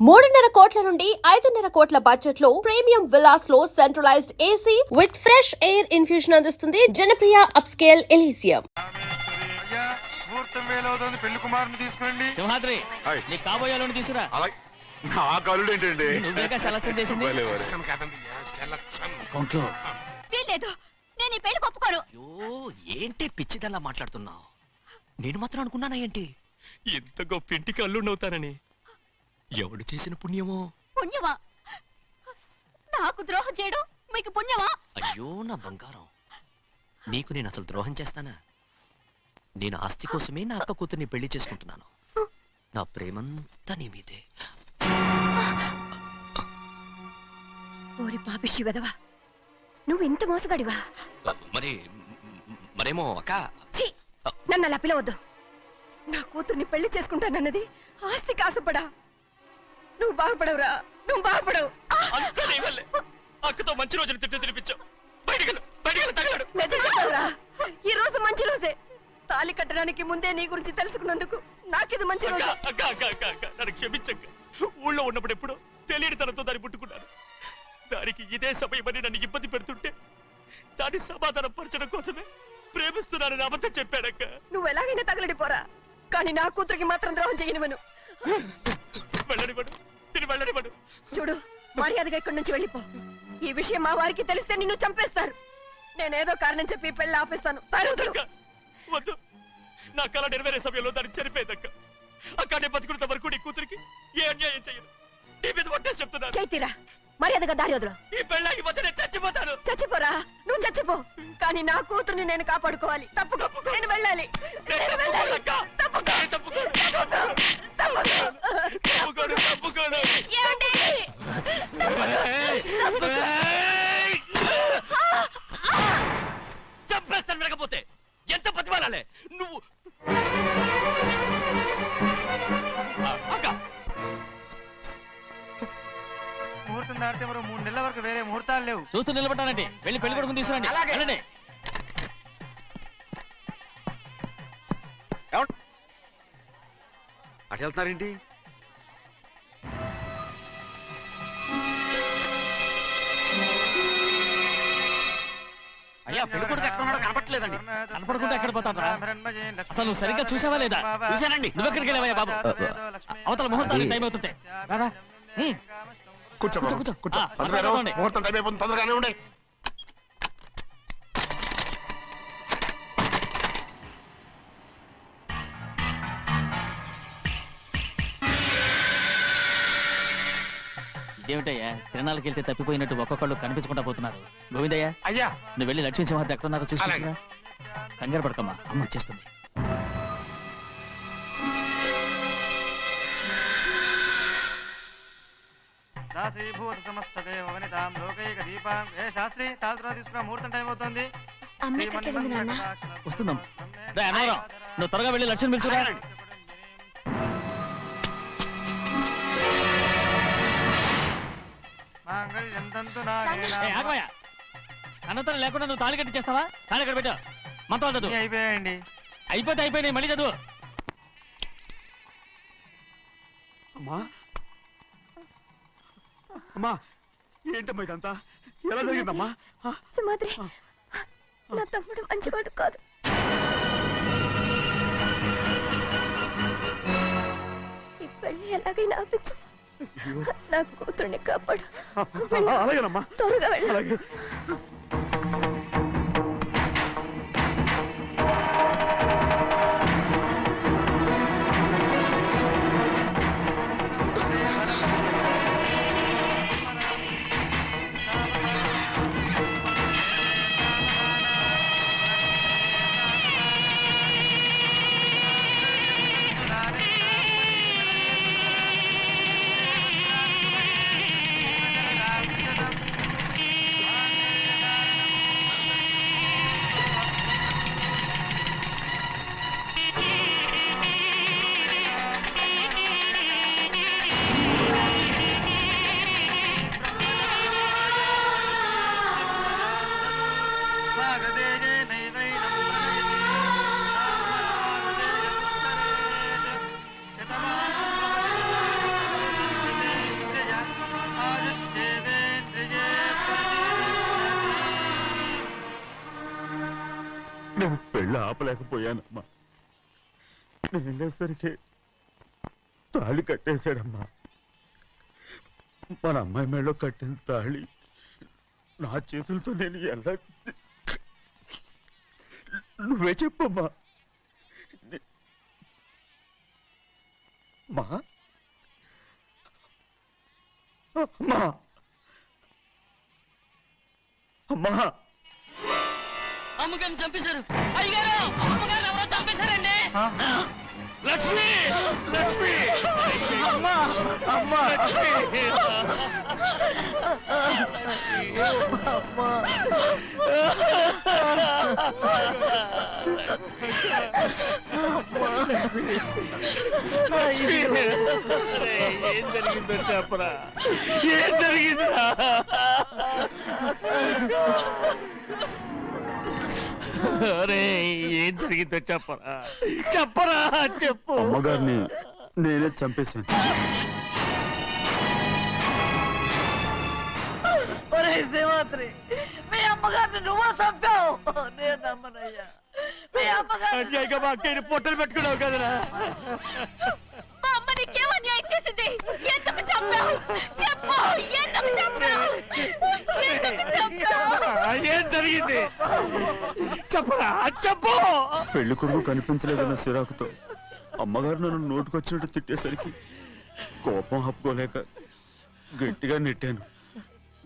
3.5 కోట్ల నుండి 5.5 కోట్ల బడ్జెట్ లో ప్రీమియం విల్లాస్ లో centralised AC with fresh air infusion అందిస్తుంది జనప్రియ అప్స్కేల్ ఎలీసియం. పెళ్లి కుమారుని తీసుకోండి. సింహాద్రి నీ కాబోయేలోని తీసుకురా. నా కలుడు ఏంటండి? నువ్వేగా సెలక్షన్ చేసింది. నేను ఈ పెళ్లి ఒప్పుకోను. ఏంటి పిచ్చిదల్లా మాట్లాడుతున్నావు? నేను మాత్రం అనుకున్నానా ఏంటి ఎంత గొప్ప ఇంటికి అల్లుండవుతానని? ఎవడు చేసిన పుణ్యమో? పుణ్యమా? నాకు ద్రోహం చేయడం మీకు పుణ్యమా? అయ్యో నా బంగారం, నీకు నేను అసలు ద్రోహం చేస్తానా? నేను ఆస్తి కోసమే నా అక్క కూతుర్ని పెళ్లి చేసుకుంటున్నాను. నా ప్రేమంతా నీ మీదే. ఓరి పాపిష్టి వెదవా, నువ్వు ఇంత మోసగాడివా? మరేమో అక్క. నన్ను అలా పిలవద్దు. నా కూతుర్ని పెళ్లి చేసుకుంటానన్నది ఆస్తి కాసపడా. నువ్వు బాగుపడవురా, నువ్వు బాగుపడవు. అక్కతో మంచి రోజులు తిట్టు తినిపించావు. ఈ రోజు మంచి రోజే. తాళి కట్టడానికి ముందే నీ గురించి తెలుసుకున్నందుకు నాకిది మంచి రోజు. నన్ను క్షమించక్క. ఊళ్ళో ఉన్నప్పుడు ఎప్పుడు తెలియని తనతో దాన్ని పుట్టుకున్నాను. దానికి ఇదే సమయమని నన్ను ఇబ్బంది పెడుతుంటే దాన్ని సమాధానం పరచడం కోసమే ప్రేమిస్తున్నానని అబద్ధం చెప్పాడక్క. నువ్వు ఎలాగైనా తగలడిపోరా, కానీ నా కూతురికి మాత్రం ద్రోహం చేయనివను. వెళ్ళనివ్వడు, నేను వెళ్ళనివ్వడు. చూడు, మర్యాదగా ఇక్కడి నుంచి వెళ్ళిపో. ఈ విషయం మా వారికి తెలిస్తే నిన్ను చంపేస్తారు. నేనేదో కారణం చెప్పి పెళ్లి ఆపేస్తాను. వద్దు, నా కళ నెరవేరే సమయంలో దాన్ని చనిపోయిందక్క. అక్కడే బతుకున్నంత వరకు నీ కూతురికి ఏ అన్యాయం చేయను. నీ మీద ఒట్టేసి చెప్తున్నాను. చైతీరా, మర్యాదగా దారి వదులు. ఈ పెళ్ళాకి పోతే నేను చచ్చిపోతాను. చచ్చిపోరా, నువ్వు చచ్చిపో, కానీ నా కూతుర్ని నేను కాపాడుకోవాలి. తప్పుకో, నేను వెళ్ళాలి. చంపేస్తాను. లేకపోతే ఎంత బతిమాలాలే నువ్వు? ముహూర్తం దాటితే మరో 3 నెలల వరకు వేరే ముహూర్తాలు లేవు. చూస్తూ నిలబడ్డానండి. వెళ్ళి పెళ్లి కొడుకుని తీసుకురండి. వెళ్ళండి. అటు వెళ్తారేంటి? అయ్యా, పెళ్లి కొడుకు ఎక్కడ ఉన్నాడో కనపట్లేదండి. కనపడకుండా ఎక్కడ పోతాడు? అసలు నువ్వు సరిగ్గా చూసావా లేదా? చూశానండి. నువ్వు ఎక్కడికి వెళ్ళావయ్యా బాబు? అవతల ముహూర్తానికి టైం అవుతుంటే రారా. కూర్చో కూర్చో కూర్చో. ముహూర్తం టైం అయిపోతుంది, తొందరగానే ఉండే. ఇదేమిటయ్యా, తిరణాలకి వెళ్తే తప్పిపోయినట్టు ఒక్కొక్కళ్ళు కనిపించకుండా పోతున్నారు. గోవిందయ్యా, అయ్యా, నువ్వు వెళ్ళి లక్ష్మీ సింహాద్రి ఎక్కడ ఉన్నారో చూసుకుంటున్నా. కంగారు పడకమ్మా, అమ్మ వచ్చేస్తుంది. శాస్త్రి తాళ తీసుకురా, ముహూర్తం టైం అవుతుంది. వస్తుందమ్మా. నువ్వు త్వరగా వెళ్ళి లక్ష్మణ్ పిలుచురా. అనంతరం లేకుండా నువ్వు తాళి కట్టి చేస్తావా? తాళి ఎక్కడ పెట్టావు? మంత్రాలు చదువు. అయిపోయాయండి. అయిపోయినాయి, మళ్ళీ చదువు. అమ్మా అమ్మా, ఏంటమ్మా ఇదంతా? ఎలా జరిగిందమ్మా? సుమాద్రి, నా తమ్ముడు మంచివాడు కాదు. ఈ పెళ్లి ఎలాగైనా ఆపించు. నా కూతుర్ని కాపాడు. అలాగేనమ్మా, త్వరగా వెళ్ళాలి. నేను పెళ్ళి ఆపలేకపోయానమ్మా. నేను వెళ్ళేసరికి తాళి కట్టేశాడమ్మా. మన అమ్మాయి మేడలో కట్టిన తాళి నా చేతులతో నేను ఎలా... నువ్వే చెప్పమ్మా. మా అమ్మా అమ్మా అమ్మగారిని చంపేశారు. అయ్యారు అమ్మగారు ఎవరో చంపేశారండి. లక్ష్మి లక్ష్మి అమ్మా అమ్మా ఏం జరిగిందో చెప్పరా, ఏం జరిగిందిరా? అరే ఏం జరిగిందో చెప్పరా, చెప్పరా, చెప్పు. అమ్మగారిని నేనే చంపేశాను. ఒరే శ్రీమాత్రి, మీ అమ్మగారిని నువ్వు చంపావు. నేను నమ్మనయ్యా. మీ అమ్మగారు మా అక్కని పొట్టలు పెట్టుకున్నావు కదరా. మా అమ్మ నీకేం అన్యాయం చేసింది? ఎందుకు చంపావు? చెప్పు, ఎందుకు చంపావు? ఎందుకు చంపావు? ఏం జరిగింది చెప్పరా, చెప్పు. పెళ్లి కొడుకు కనిపించలేదన్న సిరాకుతో అమ్మగారు నన్ను నోటుకొచ్చినట్టు తిట్టేసరికి కోపం హప్పుకోలేక గట్టిగా నెట్టాను.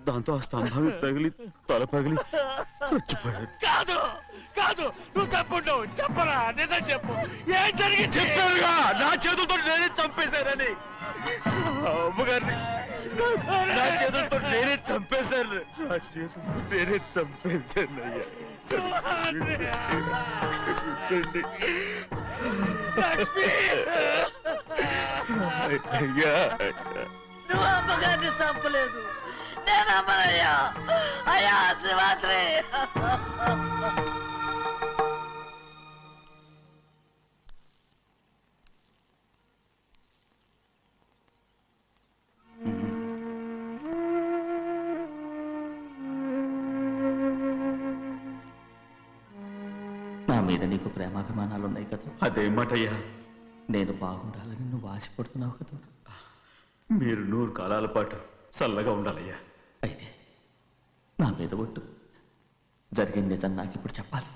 దాంతో ఆ స్తంభాన్ని తగిలి తల పగిలి చచ్చిపోయాడు. కాదు కాదు, నువ్వు చెప్పుండు, చెప్పరా, నిజం చెప్పు. ఏం జరిగింది? చెప్పారుగా, నా చేతులతో నేనే చంపేశానని. అమ్మగారిని నా చేతులతో నేనే చంపేశాను. నా చేతులతో నేనే చంపేశాను. అయ్యా క్షమించండి. అయ్యా నువ్వు అమ్మగారిని చంపలేదు. నేను అమ్మనయ్యా. అయ్యా శ్రీమాత్రి. నా మీద నీకు ప్రేమాభిమానాలు ఉన్నాయి కదా. అదేమాటయ్యా, నేను బాగుండాలని నువ్వు ఆశపడుతున్నావు కదా. మీరు 100 కాలాల పాటు చల్లగా ఉండాలయ్యా. అయితే నా మీద ఒట్టు. జరిగిన నిజం నాకు ఇప్పుడు చెప్పాలి.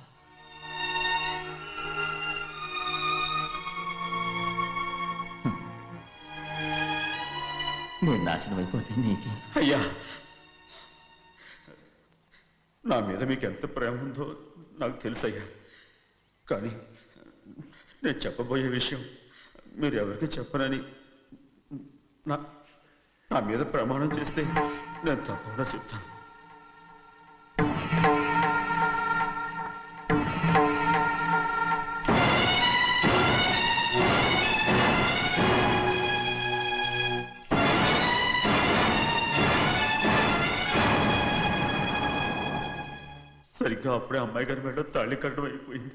నేను నాశనం అయిపోతే నీకే. అయ్యా, నా మీద మీకు ఎంత ప్రేమ ఉందో నాకు తెలుసయ్యా. కానీ నేను చెప్పబోయే విషయం మీరు ఎవరికి చెప్పనని నా మీద ప్రమాణం చేస్తే నేను తప్పకుండా చెప్తాను. సరిగ్గా అప్పుడే అమ్మాయి గారి మెడలో తాళి కట్టడం అయిపోయింది.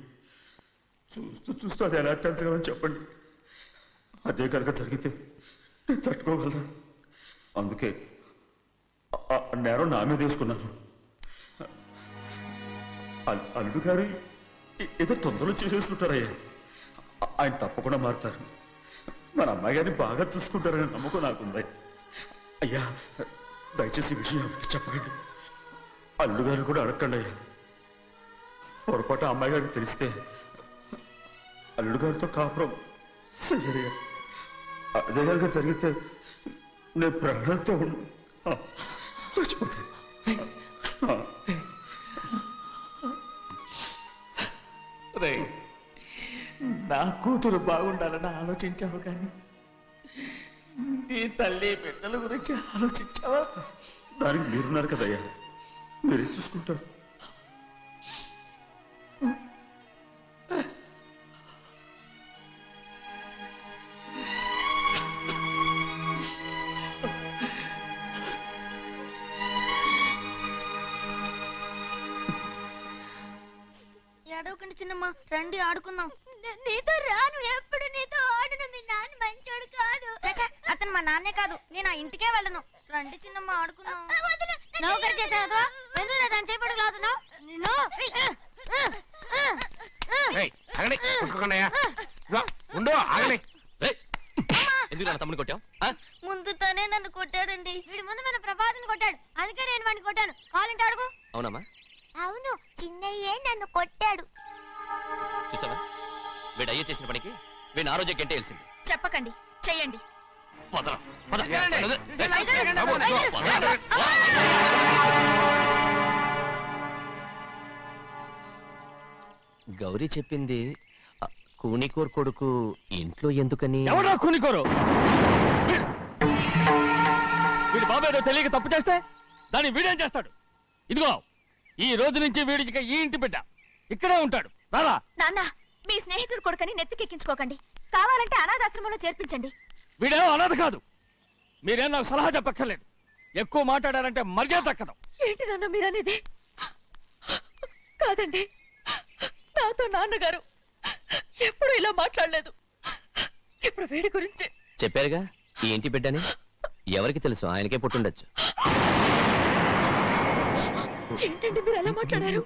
చూస్తూ చూస్తూ అది ఎలా తెంచగలని చెప్పండి. అదే కనుక జరిగితే నేను తట్టుకోగలరా? అందుకే ఆ నేరం నా మీద తీసుకున్నాను. అల్లుడు గారు ఏదో తొందరలో చేసేసుకుంటారయ్యా. ఆయన తప్పకుండా మారుతారు. మన అమ్మాయి గారిని బాగా చూసుకుంటారనే నమ్మకం నాకుంది. అయ్యా, దయచేసి ఈ విషయం ఎవరికి చెప్పకండి. అల్లుడు గారు కూడా అడగండి అయ్యా. పొరపాటు అమ్మాయి గారికి తెలిస్తే అల్లుడు గారితో కాపురం సయ్యయ్యా. అదే కనుక జరిగితే నేను ప్రాణాలతో చచ్చిపోతాను. రే, నా కూతురు బాగుండాలని ఆలోచించావు కానీ నీ తల్లి బిడ్డల గురించి ఆలోచించావా? దానికి మీరున్నారు కదయ్యా, మీరే చూసుకుంటారు. ఏడవకండి చిన్నమ్మ, రండి ఆడుకుందాం. నీతో రాను, ఎప్పుడు నీతో ఆడను. మీ నాన్న మంచోడు కాదు. అతను మా నాన్నే కాదు, నేను ఆ ఇంటికే వెళ్ళను. రండి చిన్నమ్మ ఆడుకుందాం. నౌకరి చేసావుగా, ఎందుకు దాని చేపడు లాదున్నావు? ఏయ్, ఆగండి, కొట్టుకోకండి అయ్యా. ఇదిగో, ఉండు, ఆగండి. ఎందుకు నా తమ్ముని కొట్టావు? ముందు తనే నన్ను కొట్టాడండి. వీడి ముందు మన ప్రభాతం కొట్టాడు, అందుకే నేను వాడిని కొట్టాను. కావాలంటే అడుగు. అవునమ్మా, అవును, చిన్నయ్యే నన్ను కొట్టాడు. చూసావా వీడు అయ్యే చేసిన పనికి వీడిని ఆరోగ్యం కంటే తెలిసింది. చెప్పకండి, చెయ్యండి. పదరా, పద. బాబు, ఇదిగో, ఆగండి. గౌరీ చెప్పింది కూనికోర్ కొడుకు ఇంట్లో ఎందుకని? ఎవడా కూనికోరు? వీడి బాబు ఏదో తెలియక తప్పు చేస్తే దాన్ని వీడేం చేస్తాడు? ఇదిగో ఈ రోజు నుంచి వీడికి ఈ ఇంటి బిడ్డ ఇక్కడే ఉంటాడు. రారా. నాన్న, మీ స్నేహితుడు కొడుకని నెత్తికెక్కించుకోకండి. కావాలంటే అనాథాశ్రమంలో చేర్పించండి. వీడేమో అనాథ కాదు. మీరేం నాకు సలహా చెప్పక్కర్లేదు. ఎక్కువ మాట్లాడారంటే మర్యాద దక్కదు. ఏంటి నాన్న మీరనేది? కాదండి, నాతో నాన్నగారు ఎప్పుడు ఇలా మాట్లాడలేదు. ఇప్పుడు వీడి గురించి చెప్పారుగా ఈ ఇంటి బిడ్డని. ఎవరికి తెలుసు, ఆయనకే పుట్టుండొచ్చు. ఏంటండి మీరు ఎలా మాట్లాడారు?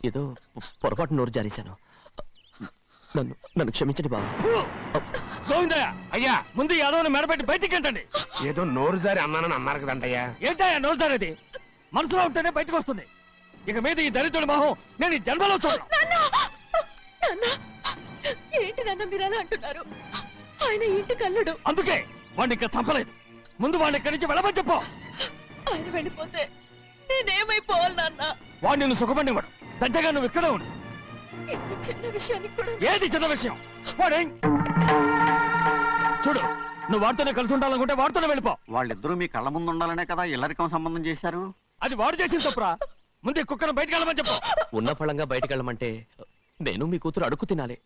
ఏదో పొరపాటు నోరు జారేశాను. నన్ను నన్ను క్షమించండి బాబు. గోవిందయ్య, అయ్యా, ముందు ఈ అదవుని మెడపెట్టి బయటికి ఏంటండి? ఏదో నోరు జారి అన్నానని అన్నారు కదంటయ్యా. ఏంటయ్యా నోరు జారేది? మనసులో ఉంటేనే బయటకు వస్తుంది. ఇక మీద ఈ దరిద్రుడి మొహం నేను ఈ జన్మలో చూడను. నాన్న, ఏంటి నాన్న మీరు అలా అంటున్నారు? ఆయన ఇంటి కల్లుడు. అందుకే వాడిని ఇంకా చంపలేదు. ముందు వాడిని ఇక్కడి నుంచి వెళ్ళమని చెప్పు. ఆయన వెళ్ళిపోతే నేనేమైపోవాలి నాన్న? వాడు నిన్ను సుఖపడివాడు. పెద్దగా నువ్వు ఇక్కడే ఉండు. ఇంత చిన్న విషయానికి కూడా ఏది చిన్న విషయం? వాడేం చూడు, నువ్వు వాడితోనే కలిసి ఉండాలనుకుంటే వాడితోనే వెళ్ళిపో. వాళ్ళిద్దరూ మీ కళ్ళ ముందు ఉండాలనే కదా ఇల్లరికం సంబంధం చేశారు. అది వాడు చేసిన తప్పురా. ముందు ఈ కుక్కను బయటకు వెళ్ళమని చెప్పు. ఉన్న ఫలంగా బయటకు వెళ్ళమంటే నేను మీ కూతురు అడుగు తినాలి.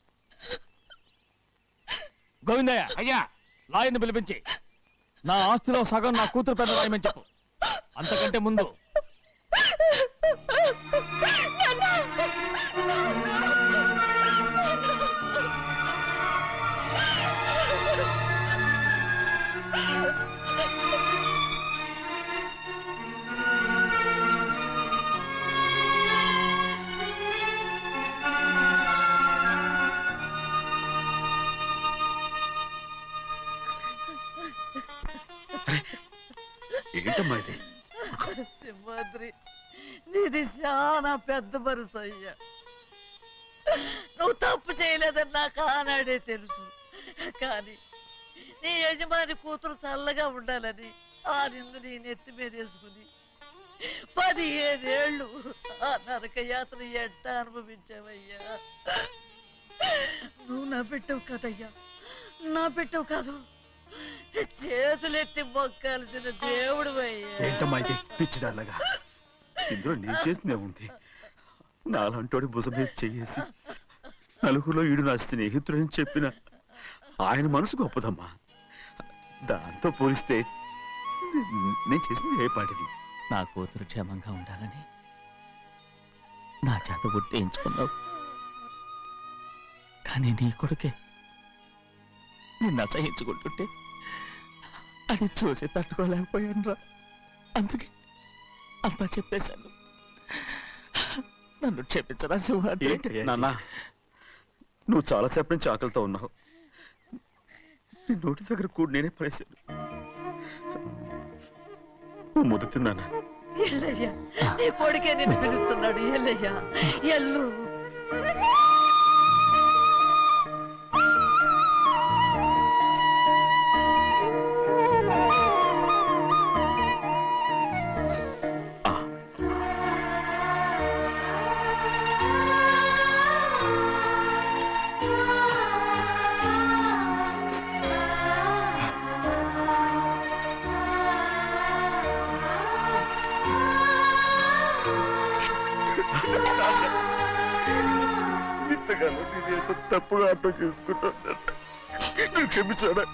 గోవిందయ్య, అయ్యా, లాయర్ని పిలిపించి నా ఆస్తిలో సగం నా కూతురు పెద్ద రాయమని చెప్పు. అంతకంటే ముందు ఏంటమ్మా ఇది? సింహాద్రి, నీది చాలా పెద్ద మనసు అయ్యా. నువ్వు తప్పు చేయలేదని నాకు ఆనాడే తెలుసు. కానీ నీ యజమాని కూతురు చల్లగా ఉండాలని ఆ నిందు నీ నెత్తి మీద వేసుకుని 15 ఏళ్ళు ఆ నరక యాత్ర ఎట్ట అనుభవించావయ్యా. నువ్వు నా పెట్టవు కదయ్యా, నా పెట్టవు కాదు, చేతులెత్తి మొక్కాల్సిన దేవుడు అయ్యా. ఏంటమ్మా ఇది పిచ్చిదారులాగా? ఇందులో నేను చేసినే ఉంది. నాలంటోడి భుజం మీద చెయ్యేసి నలుగురిలో ఈడు నా స్నేహితుడని చెప్పిన ఆయన మనసు గొప్పదమ్మా. దాంతో పోలిస్తే నేను చేసింది ఏ పాటిది? నా కూతురు క్షేమంగా ఉండాలని నా చేత గుర్తించుకున్నావు. కానీ నీ కొడుకే నిన్ను అసహించుకుంటుంటే అది చూసి తట్టుకోలేకపోయాను రా. అందుకే అంతా చెప్పేశాను. నన్ను క్షమించరా సింహాద్రి. నాన్న, నువ్వు చాలాసేపు నుంచి ఆకలితో ఉన్నావు. నీ నోటి దగ్గర కూడా నేనే పడేశాను. నువ్వు ముద్దు తిన్నానా? ఎల్లయ్యా, నీ కొడుకే నిన్ను పిలుస్తున్నాడు. ఎల్లయ్యా, ఎల్లు. ఇంతకాలం నేను ఎంత తప్పుగా అర్థం చేసుకుంటాను. నువ్వు క్షమించాడా?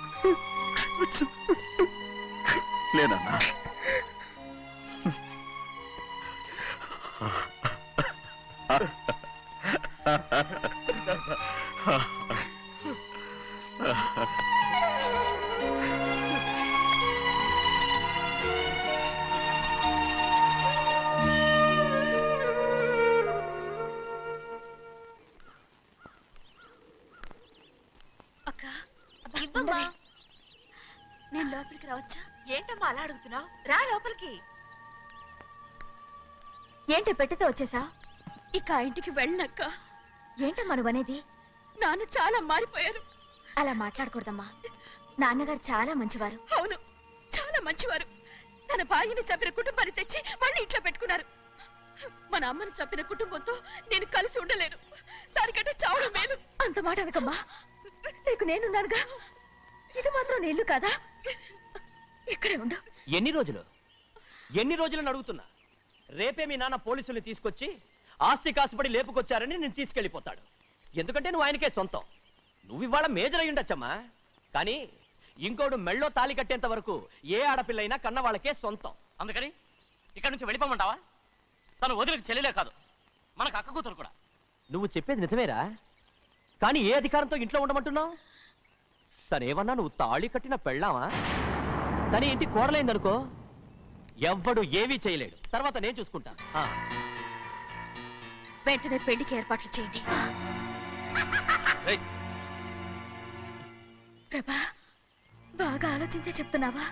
లేనన్నా. లోపలికి రావచ్చా? ఏంటమ్మా అలా అడుగుతున్నావు? రా లోపలికి. ఏంటి పెట్టితో వచ్చేసా? ఇక ఆ ఇంటికి వెళ్ళనక్క. ఏంటమ్మా నువ్వు అనేది? నాన్న చాలా మారిపోయారు. అలా మాట్లాడకూడదమ్మా. నాన్నగారు చాలా మంచివారు. అవును, చాలా మంచివారు. తన భార్యని చంపిన కుటుంబాన్ని తెచ్చి మళ్ళీ ఇంట్లో పెట్టుకున్నారు. మన అమ్మని చంపిన కుటుంబంతో నేను కలిసి ఉండలేను. దానికంటే చావడం మేలు. అంత మాట అనకమ్మా. నీకు నేనున్నానుగా. ఇది మాత్రం నీళ్లు కాదా? ఇక్కడే ఉండు. ఎన్ని రోజులని అడుగుతున్నా. రేపే మీ నాన్న పోలీసుల్ని తీసుకొచ్చి ఆస్తి కాసుపడి లేపుకొచ్చారని నేను తీసుకెళ్లిపోతాడు. ఎందుకంటే నువ్వు ఆయనకే సొంతం. నువ్వు ఇవాళ మేజర్ అయి ఉండొచ్చమ్మా, కానీ ఇంకోడు మెళ్ళో తాళి కట్టేంత వరకు ఏ ఆడపిల్లైనా కన్న వాళ్ళకే సొంతం. అందుకని ఇక్కడ నుంచి వెళ్ళిపోమంటావా? తను వదిలికి చెల్లెలే కాదు, మనకు అక్క కూతురు కూడా. నువ్వు చెప్పేది నిజమేరా, కానీ ఏ అధికారంతో ఇంట్లో ఉండమంటున్నావు? తనేమన్నా నువ్వు తాళి కట్టిన పెళ్ళావా? తన ఇంటి కోడలైందనుకో, ఎవ్వడు ఏవీ చేయలేడు. తర్వాత నేను చూసుకుంటాను. వెంటనే పెళ్లికి ఏర్పాట్లు చేయండి. ప్రభా, బాగా ఆలోచించే చెప్తున్నావా?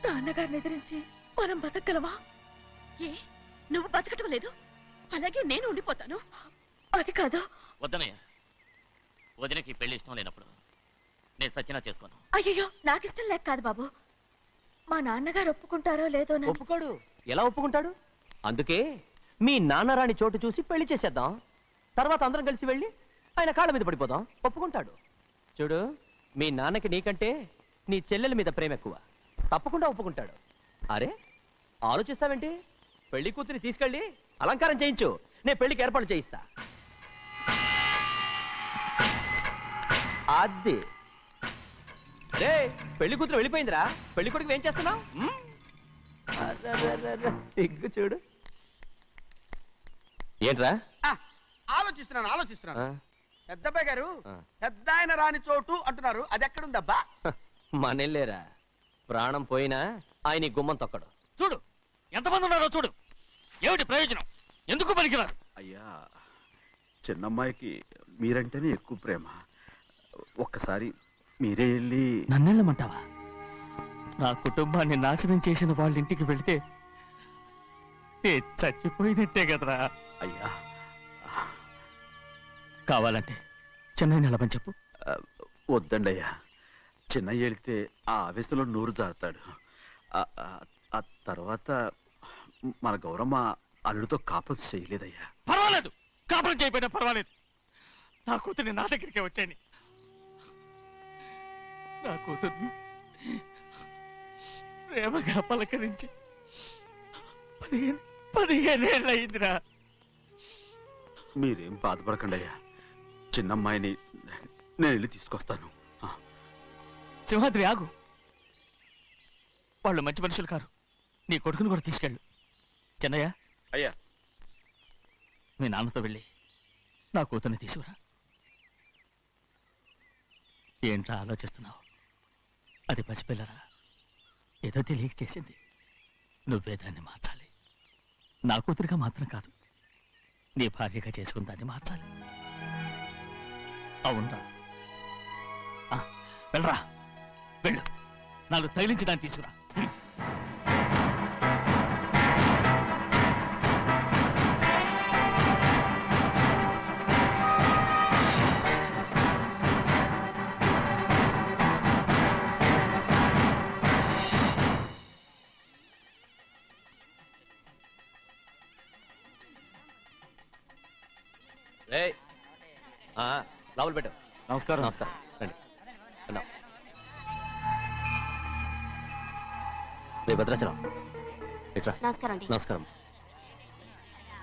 నాన్నగారిని ఎదిరించి మనం బతకగలవా? ఏ, నువ్వు బతకటం లేదు, అలాగే నేను ఉండిపోతాను. అది కాదు. వద్దనయ్య, వదినకి పెళ్లి ఇష్టం లేనప్పుడు నేను సచ్చినా చేసుకోను. అయ్యో, నాకిష్టం లేక కాదు బాబు. మా నాన్నగారు ఒప్పుకుంటారో లేదో. ఒప్పుకోడు. ఎలా ఒప్పుకుంటాడు? అందుకే మీ నాన్నరాని చోటు చూసి పెళ్లి చేసేద్దాం. తర్వాత అందరం కలిసి వెళ్ళి ఆయన కాళ్ళ మీద పడిపోదాం. ఒప్పుకుంటాడు. చూడు, మీ నాన్నకి నీకంటే నీ చెల్లెల మీద ప్రేమ ఎక్కువ. తప్పకుండా ఒప్పుకుంటాడు. అరే, ఆలోచిస్తావేంటి? పెళ్లి కూతురి తీసుకెళ్ళి అలంకారం చేయించు, నేను పెళ్లికి ఏర్పాటు చేయిస్తా. అది రే, పెళ్లి కూతురు వెళ్ళిపోయిందిరా. పెళ్లి కొడుకు ఏం చేస్తున్నావు? సిగ్గు చూడు. ఏంట్రా? ఆలోచిస్తున్నాను. పెద్దబ్బాయి గారు పెద్ద ఆయన రాని చోటు అంటున్నారు, అది ఎక్కడుందబ్బా? మనెళ్ళేరా, ప్రాణం పోయినా ఆయన ఈ గుమ్మం తొక్కడు. చూడు ఎంతమంది ఉన్నారో చూడు. ఏమిటి ప్రయోజనం? ఎందుకు పనికిరారు? అయ్యా, చిన్నమ్మాయికి మీరంటేనే ఎక్కువ ప్రేమ. ఒక్కసారి మీరే వెళ్ళి. నన్నెళ్ళమంటావా? నా కుటుంబాన్ని నాశనం చేసిన వాళ్ళ ఇంటికి వెళితే చచ్చిపోయినట్టే కదరా. అయ్యా, కావాలంటే చెన్నై నిలబని చెప్పు. వద్దండి అయ్యా. చిన్నయ్య వెళితే ఆ ఆవేశంలో నోరు జారుతాడు. ఆ తర్వాత మన గౌరమ్మ అల్లుడితో కాపురం చేయలేదయ్యా. పర్వాలేదు, కాపురం చేయకపోయినా పర్వాలేదు. నా కూతుర్ని నా దగ్గరికే వచ్చాయని. నా కూతుర్ని ప్రేమగా పలకరించి 15 ఏళ్ళు అయిందిరా. మీరేం బాధపడకండి అయ్యా. చిన్నమ్మాయిని నేను వెళ్ళి తీసుకొస్తాను. సింహాద్రి, ఆగు. వాళ్ళు మంచి మనుషులు కారు. నీ కొడుకుని కూడా తీసుకెళ్ళు. చెన్నయ్య, అయ్యా, మీ నాన్నతో వెళ్ళి నా కూతుర్ని తీసుకురా. ఏంట్రా ఆలోచిస్తున్నావు? అది పసిపిల్లరా, ఏదో తెలియక చేసింది. నువ్వే దాన్ని మార్చాలి. నా కూతురిగా మాత్రం కాదు, నీ భార్యగా చేసుకుని దాన్ని మార్చాలి. అవునరా? వెళ్ళరా, వెళ్ళు. నాలుగు తగిలించి దాన్ని తీసుకురా. లోపల పెట్టు. నమస్కారం. నమస్కారం. రండి. రే భద్రాచలం, ఇట్రా. నమస్కారం అండి. నమస్కారం.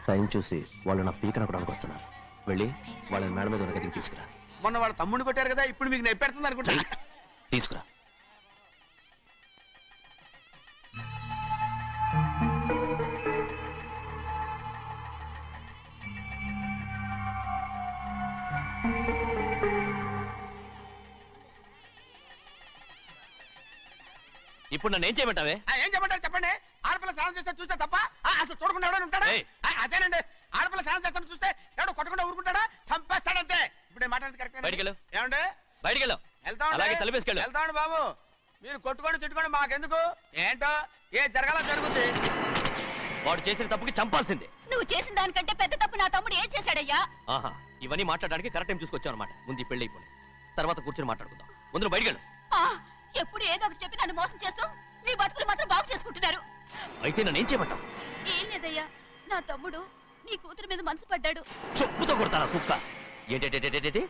టైం చూసి వాళ్ళు నా పీకన కూడా వస్తున్నారు. వెళ్ళి వాళ్ళని మేడ మీద ఉన్న గదికి తీసుకురా. మొన్న వాళ్ళ తమ్ముడిని కొట్టారు కదా, ఇప్పుడు మీకు నెప్పెడుతుంది అనుకుంటా. తీసుకురా. ఇప్పుడు నన్ను ఏం చేయమంటావే? ఏం చెప్పంటారు చెప్పండి. ఆడపిల్ల స్నానం చేస్తే చూస్తే తప్ప అసలు చూడకుండా ఎవడో ఉంటాడా? అదేనండి, ఆడపిల్ల స్నానం చేస్తాను చూస్తే ఎవడో కొట్టకుండా ఊరుకుంటాడా? చంపేస్తాడంతే. ఇప్పుడు మాట్లాడేది కరెక్ట్. బయటికి వెళ్ళు. ఏమండి? బయటికి వెళ్ళు. వెళ్తామండి. అలాగే తలపేసుకెళ్ళు. వెళ్తామండి బాబు. మీరు కొట్టుకొని తిట్టుకొని మాకెందుకు? ఏంటో ఏ జరగాల జరుగుతుంది. వాడు చేసిన తప్పుకి చంపాల్సిందే. నువ్వు చేసిన దానికంటే పెద్ద తప్పు నా తమ్ముడు ఏం చేశాడయ్యా? ఆహా, ఇవన్నీ మాట్లాడడానికి కరెక్ట్ టైం చూసుకొచ్చావు అనమాట. ముందు ఈ పెళ్లి అయిపోయి తర్వాత కూర్చొని మాట్లాడుకుందాం. ముందు బయటికి వెళ్ళు. ఎప్పుడు ఏదో ఒకటి చెప్పి నన్ను మోసం చేస్తూ మీ బతుకులు మాత్రం బాగు చేసుకుంటున్నారు. అయితే నన్నేం చేయమంటావు? ఏం లేదయ్యా, నా తమ్ముడు నీ కూతురు మీద మనసు పడ్డాడు. చెప్పుతో కొడతారా కుక్క? ఏంటేంటి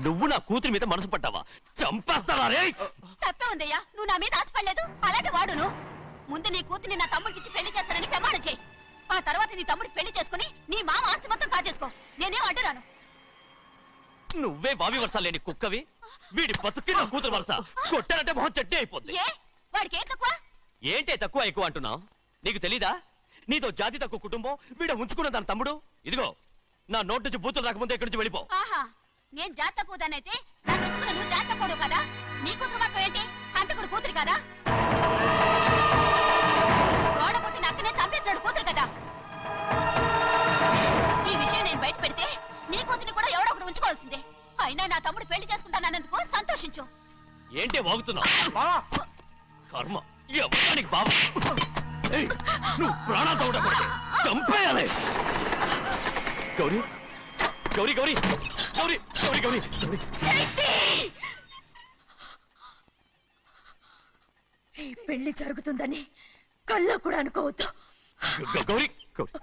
నువ్వు నా కూతురి మీద మనసు పడ్డావా? చంపేస్తావా రే? తప్పే ఉందయ్యా, నువ్వు నా మీద ఆశపడలేదు, అలాగే వాడును. ముందు నీ కూతుర్ని నా తమ్ముడికి పెళ్లి చేస్తానని ప్రమాణం చేయి. ఆ తర్వాత నీ తమ్ముడికి పెళ్లి చేసుకుని నీ మామ ఆస్తి మొత్తం కాజేసుకో. నేనేం అడ్డురాను. నువ్వే బావి వరుస లేని కుక్కవి. వీడి బతుక్కి నా కూతురు వరుస. కొట్టానంటే మొహం చట్నీ అయిపోద్ది. ఏ వాడికి ఏం తక్కువ? ఏంటే తక్కువ ఎక్కువ అంటున్నావు? నీకు తెలీదా? నీతో జాతి తక్కువ కుటుంబం వీడ ఉంచుకున్న దాని తమ్ముడు. ఇదిగో నా నోటి నుంచి బూతులు రాకముందే ఇక్కడి నుంచి వెళ్ళిపో. ఆహా, నేను జాత కూదనైతే నన్ను ఉంచుకున్న నువ్వు జాత కూడు కదా. నీ కూతురు మాత్రం ఏంటి, హంతకుడు కూతురు కదా. గోడ పుట్టిన అక్కనే చంపేశాడు కూతురు కదా. ఈ విషయం నేను బయట పెడితే నీ కూతురిని కూడా ఎవడో ఒకటి ఉంచుకోవాల్సిందే. అయినా నా తమ్ముడు పెళ్లి చేసుకుంటానన్నందుకు సంతోషించు. ఏంటే వాగుతున్నావు? కర్మ ఎవరికి బాబా. నువ్వు ప్రాణాలతో ఉండకూడదు, చంపేయాలి. గౌరీ గౌరీ గౌరీ గౌరీ గౌరీ గౌరీ గౌరీ. ఈ పెళ్లి జరుగుతుందని కల్లో కూడా అనుకోవద్దు. గౌరీ గౌరీ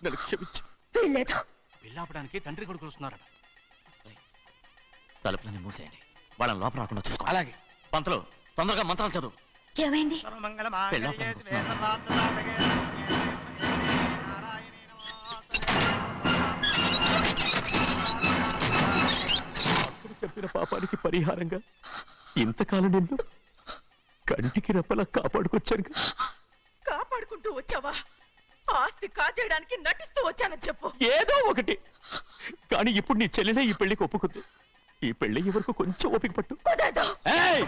నన్ను క్షమించు. వీల్లేదు. పెళ్ళాపడానికి తండ్రి కొడుకులు వస్తున్నారట. తలుపులని మూసేయండి, వాళ్ళని లోపల రాకుండా చూసుకో. అలాగే. పంతులు తొందరగా మంత్రాలు చదువు. ఏమైంది? అప్పుడు చెప్పిన పాపానికి పరిహారంగా ఇంతకాలం నిన్ను కంటికి రెప్పలా కాపాడుకొచ్చాను. కాపాడుకుంటూ వచ్చావా? ఆస్తి కాజేయడానికి నటిస్తూ వచ్చానని చెప్పు. ఏదో ఒకటి. కానీ ఇప్పుడు నీ చెల్లెలే ఈ పెళ్లికి ఒప్పుకుంది. ఈ పెళ్లి వరకు కొంచెం ఓపిక పట్టు. ఏయ్!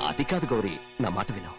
అది కాదు గౌరీ, నా మాట విను.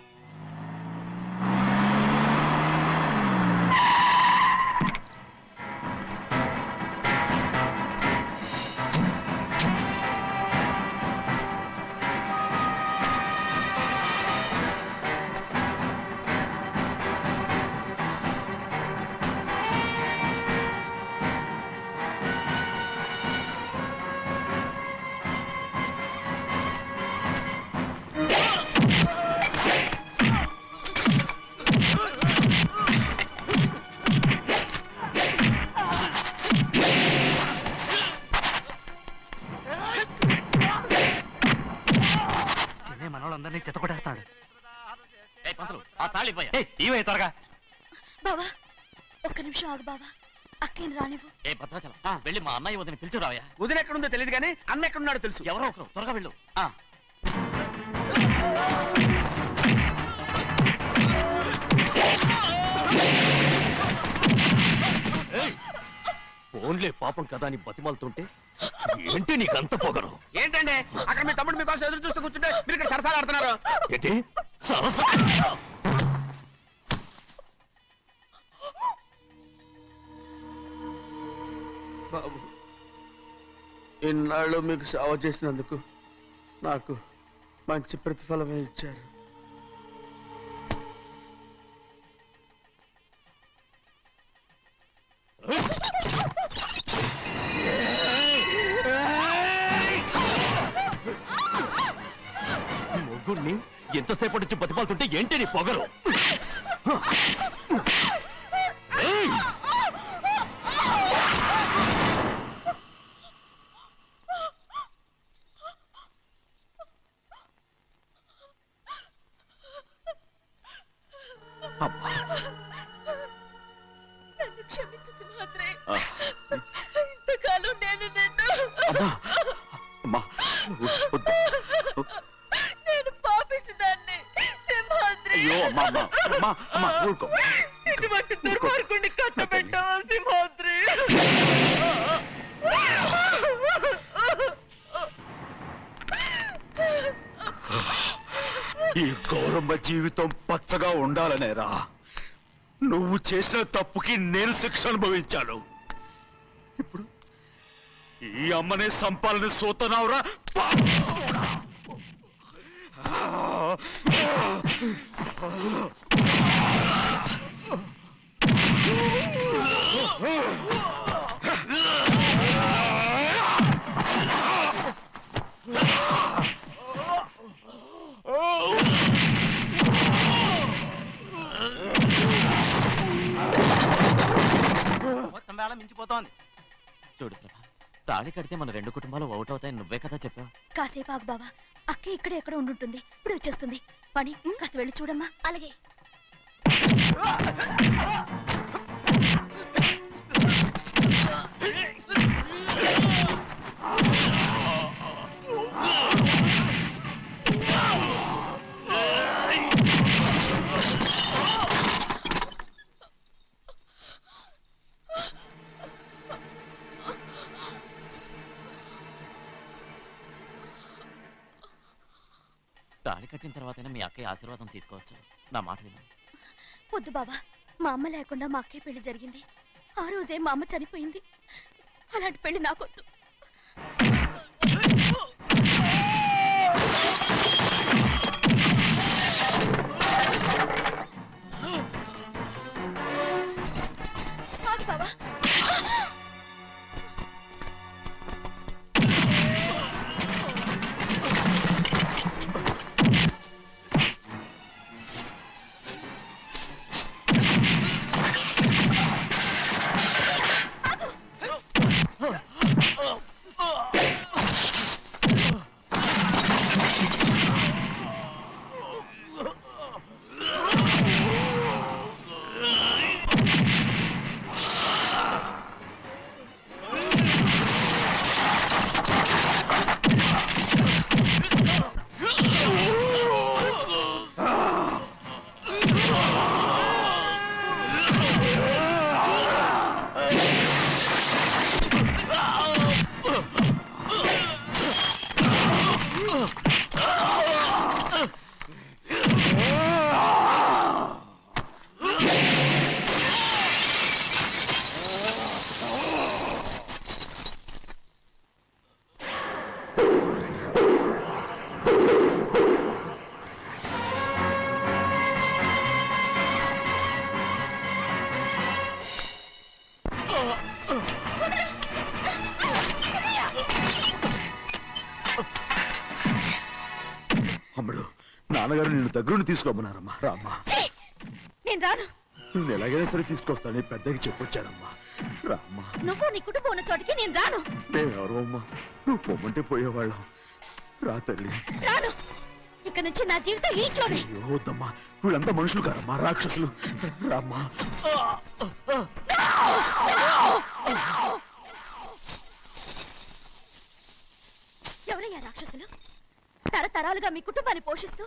మనోళ్ళందరినీ చెత్తకొట్టేస్తాడు. ఆ తాళి ఇవే త్వరగా. బావా ఒక్క నిమిషం ఆగు బావా, అక్కేం రానివ్వు. ఏ భద్రాచలం వెళ్ళి మా అన్నయ్య వదిన పిలిచిరావయ్యా. వదిన ఎక్కడుందో తెలియదు కానీ అన్న ఎక్కడున్నాడో తెలుసు. ఎవరో ఒకరు త్వరగా వెళ్ళు. ఫోన్లే పాపం కదా అని బతిమాలుతుంటే ఏంటి నీకంత పొగరు? ఏంటండి అక్కడ మీ తమ్ముడు మీకోసం ఎదురు చూస్తూ కూర్చుంటే మీరు ఇక్కడ సరసాలు ఆడుతున్నారు. ఏంటి సరస? బాబు, ఇన్నాళ్ళు మీకు సేవ చేసినందుకు నాకు మంచి ప్రతిఫలమే ఇచ్చారు. మొగ్గుడిని ఎంతసేపటి నుంచి బతిమాలుతుంటే ఏంటి నీ పొగరు? నన్ను క్షమించు సింహాద్రి. ఇంతకాలం నేను నేను పాపిస్తుందాన్ని సింహాద్రి. ఇటువంటి దుర్మార్గుడిని కట్టబెట్టావా సింహాద్రి? ఈ గౌరమ్మ జీవితం పచ్చగా ఉండాలనేరా నువ్వు చేసిన తప్పుకి నేను శిక్ష అనుభవించాను. ఈ అమ్మనే సంపాలని సోతనావురా. మొత్తం వేళ మించిపోతోంది. చూడు ప్రభా, తాళి కడితే మన రెండు కుటుంబాలు అవుట్ అవుతాయని నువ్వే కదా చెప్పావు. కాసేపు ఆగు బావా, అక్క ఇక్కడే ఎక్కడ ఉండుంటుంది, ఇప్పుడు వచ్చేస్తుంది. పని కాస్త వెళ్ళి చూడమ్మా. అలాగే. తాళి కట్టిన తర్వాతైనా మీ అక్కయ్య ఆశీర్వాదం తీసుకోవచ్చు. నా మాట విను. వద్దు బావా, మా అమ్మ లేకుండా మా అక్కయ్య పెళ్లి జరిగింది. ఆ రోజే మా అమ్మ చనిపోయింది. అలాంటి పెళ్లి నాకొద్దు. బావా, అమ్మడు, నాన్నగారు నిన్ను దగ్గరుండి తీసుకోమన్నారమ్మా. రామ్మా. నేను రాను. నేను ఎలాగైనా సరే తీసుకొస్తానని పెద్దకి చెప్పొచ్చానమ్మా. రామ్మా. నువ్వు నీ కుటుంబం ఉన్న చోటికి నేను రాను. మేమెవరు అమ్మా, నువ్వు పొమ్మంటే పోయేవాళ్ళం. రా తల్లి. రాను. ఇక్కడ నుంచి నా జీవితం ఈ ఇంట్లోనే. అయ్యో వద్దమ్మా, వీళ్ళంతా మనుషులు కారమ్మా, రాక్షసులు. రామ్మా. ఎవరయ్యా రాక్షసులు? తరతరాలుగా మీ కుటుంబాన్ని పోషిస్తూ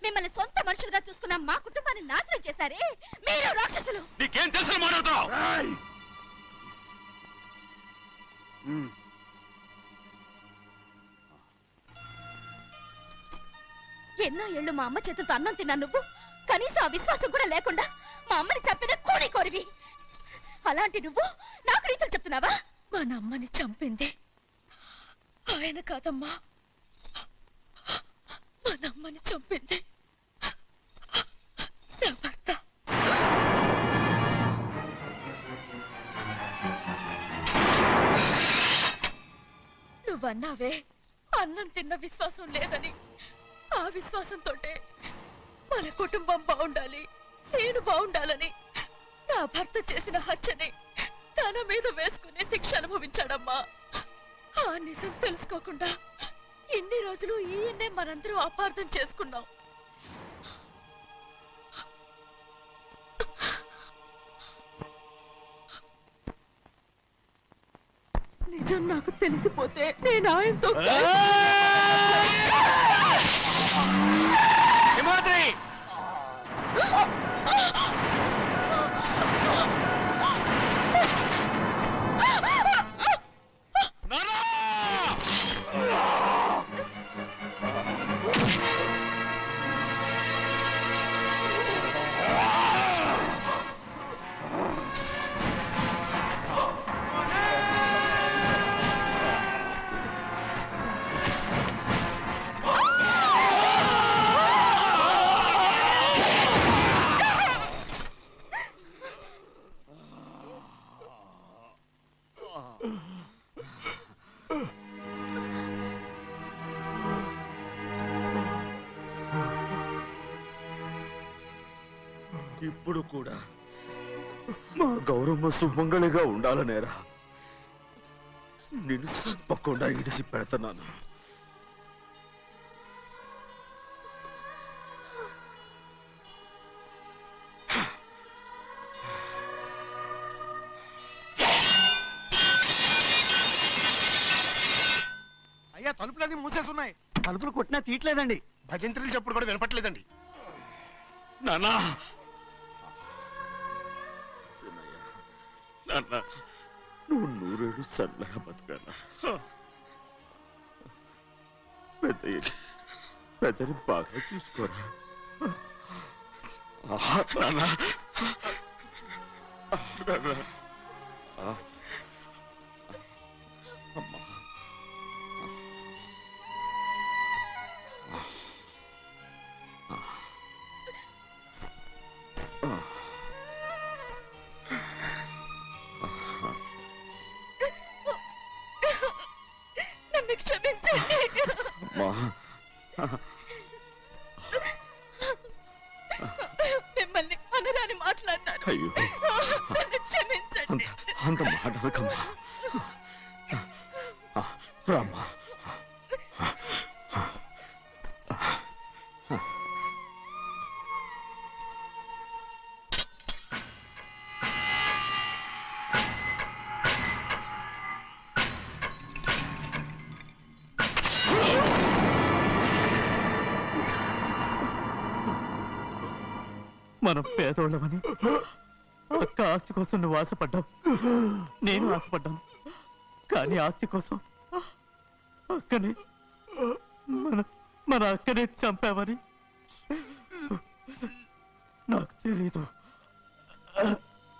మిమ్మల్ని సొంత మనుషులుగా చూసుకున్న మా కుటుంబాన్ని నాశనం చేశారే మీరు రాక్షసులు. నీకేం తెలుసు మాట్లాడుతావు? ఎన్నో ఏళ్ళు మా అమ్మ చేతులతో అన్నం తిన్నా నువ్వు కనీసం ఆ విశ్వాసం కూడా లేకుండా మా అమ్మని చంపిన కోడి కోరివి. అలాంటి నువ్వు నాకు రీతులు చెప్తున్నావా? మా అమ్మని చంపింది ఆయన కాదమ్మా, మా అమ్మని చంపింది నా భర్త. నువ్వన్నావే అన్నం తిన్న విశ్వాసం లేదని. ఆ విశ్వాసంతో మన కుటుంబం బాగుండాలి, నేను బాగుండాలని నా భర్త చేసిన హత్యని తన మీద వేసుకునే శిక్ష అనుభవించాడమ్మా. ఆ నిజం తెలుసుకోకుండా ఇన్ని రోజులు ఈయన్నే మనందరం అపార్థం చేసుకున్నాం. నిజం నాకు తెలిసిపోతే నేను ఆయనతో సింహాద్రి! ఇప్పుడు కూడా మా గౌరమ్మ సుమంగళిగా ఉండాలనేరా నేను తప్పకుండా ఇడిసి పెడతాను. అయ్యా తలుపులన్నీ మూసేస్తున్నాయి. తలుపులు కొట్టినా తీయట్లేదండి. భజంత్రులు చెప్పుడు కూడా వినపట్లేదండి. నాన్నా నాన్న నువ్వు నూరేడు చల్లగా బతకాలా. పెద్దని బాగా చూసుకోరా నాన్న. అమ్మా నన్ను క్షమించండి. మిమ్మల్ని అనరాని మాట్లాడినాను. అయ్యో నన్ను క్షమించండి. అంత మాటలకమ్మా. రామ్మా. మనం పేదోళ్ళమని అక్క ఆస్తి కోసం నువ్వు ఆశపడ్డావు, నేను ఆశపడ్డాను. కానీ ఆస్తి కోసం అక్కని మన అక్కనే చంపావని నాకు తెలీదు.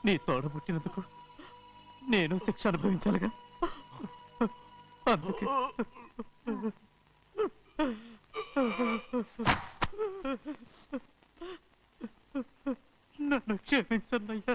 నీ తోడ పుట్టినందుకు నేను శిక్ష అనుభవించాలిగా. అందుకే నన్ను క్షమించన్నయ్యా.